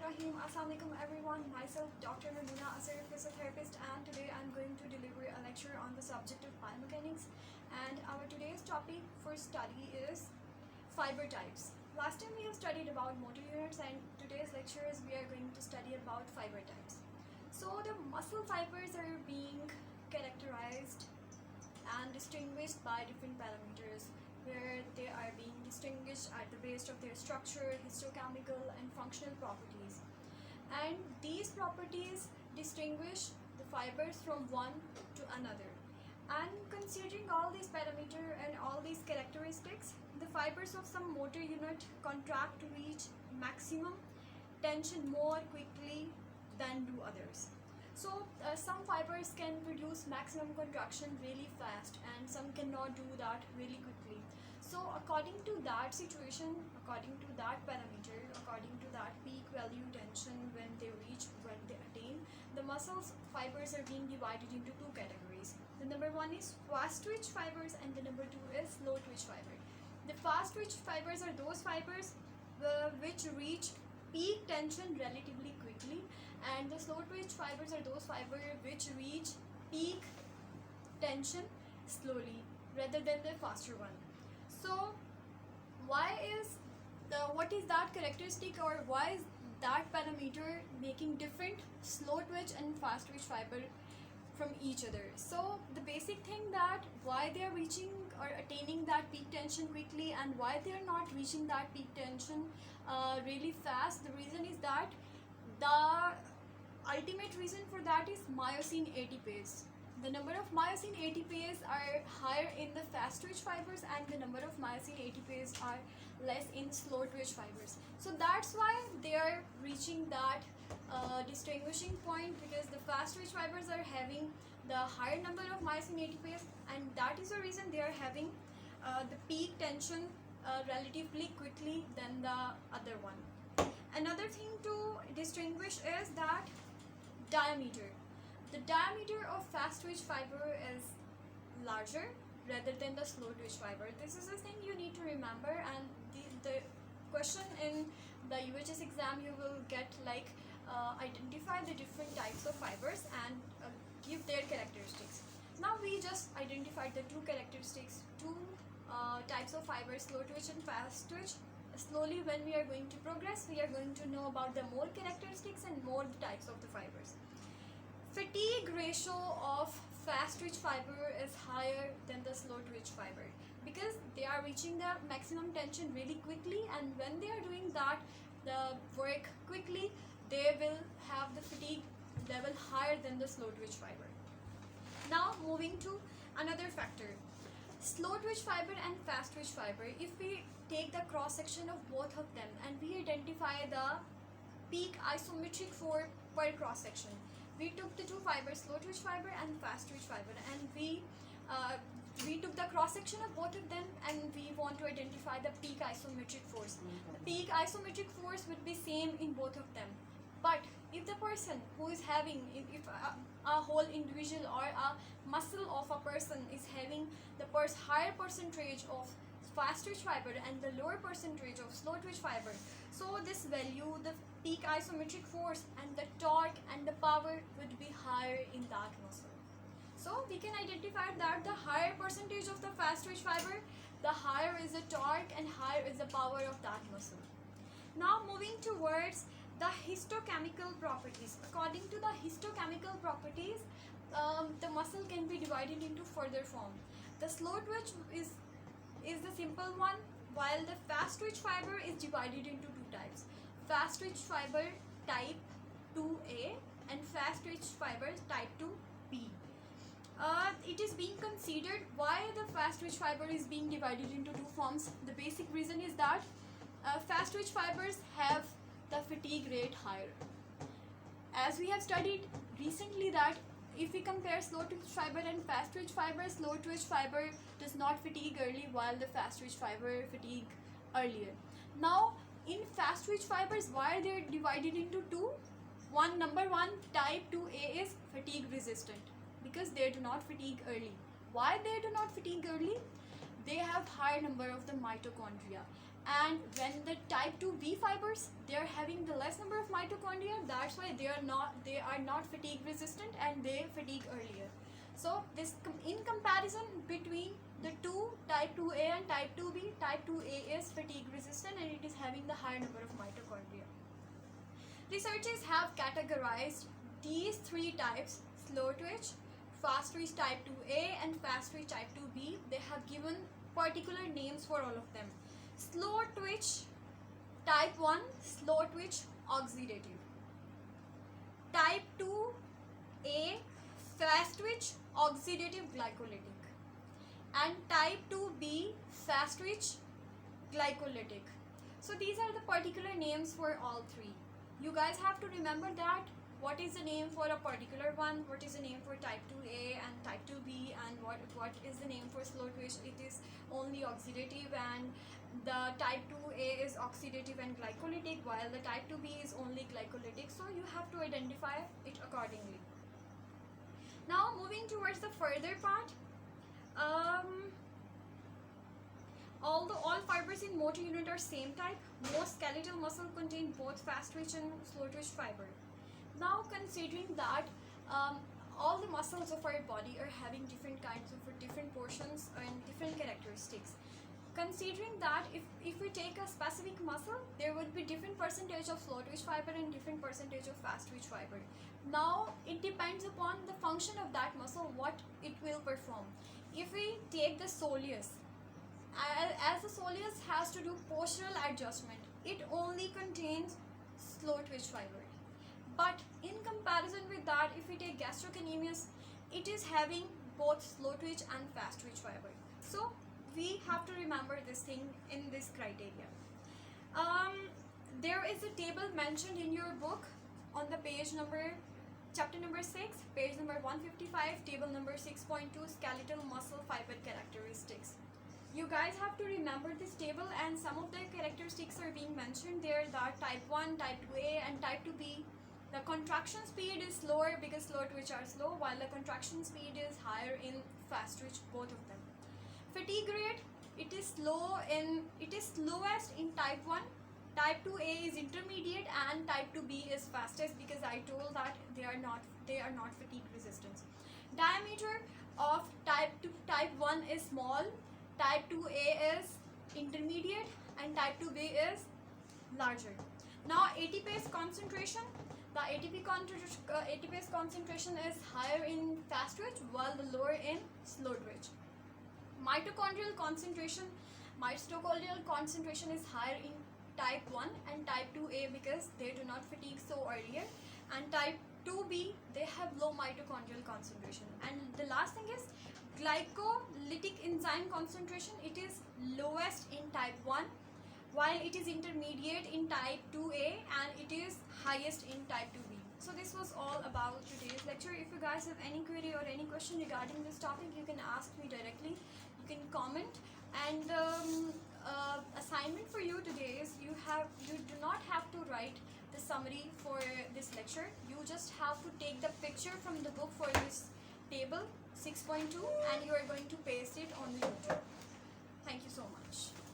Bismillahirrahmanirrahim. Assalamualaikum everyone. Myself Dr. Nurmuna, a certified physiotherapist, and today I'm going to deliver a lecture on the subject of biomechanics. And our today's topic for study is fiber types. Last time we have studied about motor units, and today's lecture is we are going to study about fiber types. So the muscle fibers are being characterized and distinguished by different parameters, where they are being distinguished at the base of their structure, histochemical and functional properties. And these properties distinguish the fibers from one to another. And considering all these parameters and all these characteristics, the fibers of some motor unit contract to reach maximum tension more quickly than do others. So some fibers can produce maximum contraction really fast and some cannot do that really quickly. So according to that situation, according to that parameter, according to that peak value tension when they attain, the muscles fibers are being divided into two categories. The number one is fast twitch fibers and the number two is slow twitch fiber. The fast twitch fibers are those fibers which reach peak tension relatively quickly, and the slow twitch fibers are those fibers which reach peak tension slowly rather than the faster one. So what is that characteristic, or why is that parameter making different slow twitch and fast twitch fiber from each other? So the basic thing that why they are reaching or attaining that peak tension quickly and why they are not reaching that peak tension really fast, the reason is that the ultimate reason for that is myosin ATPase. The number of myosin ATPase are higher in the fast twitch fibers and the number of myosin ATPase are less in slow twitch fibers. So that's why they are reaching that distinguishing point, because the fast twitch fibers are having the higher number of myosin ATPase, and that is the reason they are having the peak tension relatively quickly than the other one. Another thing to distinguish is that diameter. The diameter of fast twitch fiber is larger rather than the slow twitch fiber. This is a thing you need to remember, and the question in the UHS exam you will get like identify the different types of fibers and give their characteristics. Now we just identified the two characteristics, two types of fibers, slow twitch and fast twitch. Slowly when we are going to progress, we are going to know about the more characteristics and more the types of the fibers. Fatigue ratio of fast twitch fiber is higher than the slow twitch fiber because they are reaching the maximum tension really quickly, and when they are doing that the work quickly, they will have the fatigue level higher than the slow twitch fiber. Now moving to another factor, slow twitch fiber and fast twitch fiber. If we take the cross section of both of them and we identify the peak isometric force per cross section, we took the two fibers, slow twitch fiber and fast twitch fiber, and we took the cross section of both of them and we want to identify the peak isometric force. The peak isometric force would be same in both of them, but if the person who is having, if a whole individual or a muscle of a person is having the higher percentage of fast twitch fiber and the lower percentage of slow twitch fiber, so this value, the peak isometric force and the torque and the power would be higher in that muscle. So we can identify that the higher percentage of the fast twitch fiber, the higher is the torque and higher is the power of that muscle. Now moving towards the histochemical properties. According to the histochemical properties, the muscle can be divided into further form. The slow twitch is the simple one, while the fast twitch fiber is divided into two types: fast twitch fiber type 2A and fast twitch fiber type 2B. It is being considered why the fast twitch fiber is being divided into two forms. The basic reason is that fast twitch fibers have the fatigue rate higher. As we have studied recently that if we compare slow twitch fiber and fast twitch fiber, slow twitch fiber does not fatigue early while the fast twitch fiber fatigue earlier. Now in fast twitch fibers, why they are divided into two? Number one, type 2A is fatigue resistant because they do not fatigue early. Why they do not fatigue early? They have higher number of the mitochondria, And when the type 2b fibers, they are having the less number of mitochondria, that's why they are not fatigue resistant and they fatigue earlier. So this in comparison between the two, type 2a and type 2b, type 2a is fatigue resistant and it is having the higher number of mitochondria. Researchers have categorized these three types, slow twitch, fast twitch type 2a and fast twitch type 2b. They have given particular names for all of them. Slow twitch type 1, slow twitch oxidative. Type 2a, fast twitch oxidative glycolytic. And type 2b, fast twitch glycolytic. So these are the particular names for all three. You guys have to remember that what is the name for a particular one, what is the name for type 2a and type 2b, and what is the name for slow twitch. It is only oxidative, and the type 2a is oxidative and glycolytic, while the type 2b is only glycolytic. So you have to identify it accordingly. Now moving towards the further part, all fibers in motor unit are same type. Most skeletal muscle contain both fast twitch and slow twitch fiber. Now considering that all the muscles of our body are having different kinds of different portions and different characteristics. Considering that if we take a specific muscle, there would be different percentage of slow twitch fiber and different percentage of fast twitch fiber. Now it depends upon the function of that muscle, what it will perform. If we take the soleus, as the soleus has to do postural adjustment, it only contains slow twitch fiber. But in comparison with that, if we take gastrocnemius, it is having both slow twitch and fast twitch fiber. So we have to remember this thing in this criteria. There is a table mentioned in your book on the page number, chapter number 6, page number 155, table number 6.2, skeletal muscle fiber characteristics. You guys have to remember this table, and some of the characteristics are being mentioned there, that type 1, type 2a and type 2b. The contraction speed is slower because slow twitch are slow, while the contraction speed is higher in fast twitch, both of them. Fatigue rate, it is slowest in type 1, type 2a is intermediate, and type 2b is fastest because I told that they are not fatigue resistant. Diameter of type 1 is small, type 2a is intermediate, and type 2b is larger. Now ATPase concentration, the ATPase concentration is higher in fast twitch while the lower in slow twitch. Mitochondrial concentration is higher in type 1 and type 2a because they do not fatigue so earlier, and type 2b, they have low mitochondrial concentration. And the last thing is glycolytic enzyme concentration, it is lowest in type 1 while it is intermediate in type 2a and it is highest in type 2b. So this was all about today's lecture. If you guys have any query or any question regarding this topic, you can ask me directly, you can comment. And assignment for you today is you do not have to write the summary for this lecture. You just have to take the picture from the book for this table 6.2 and you are going to paste it on the YouTube. Thank you so much.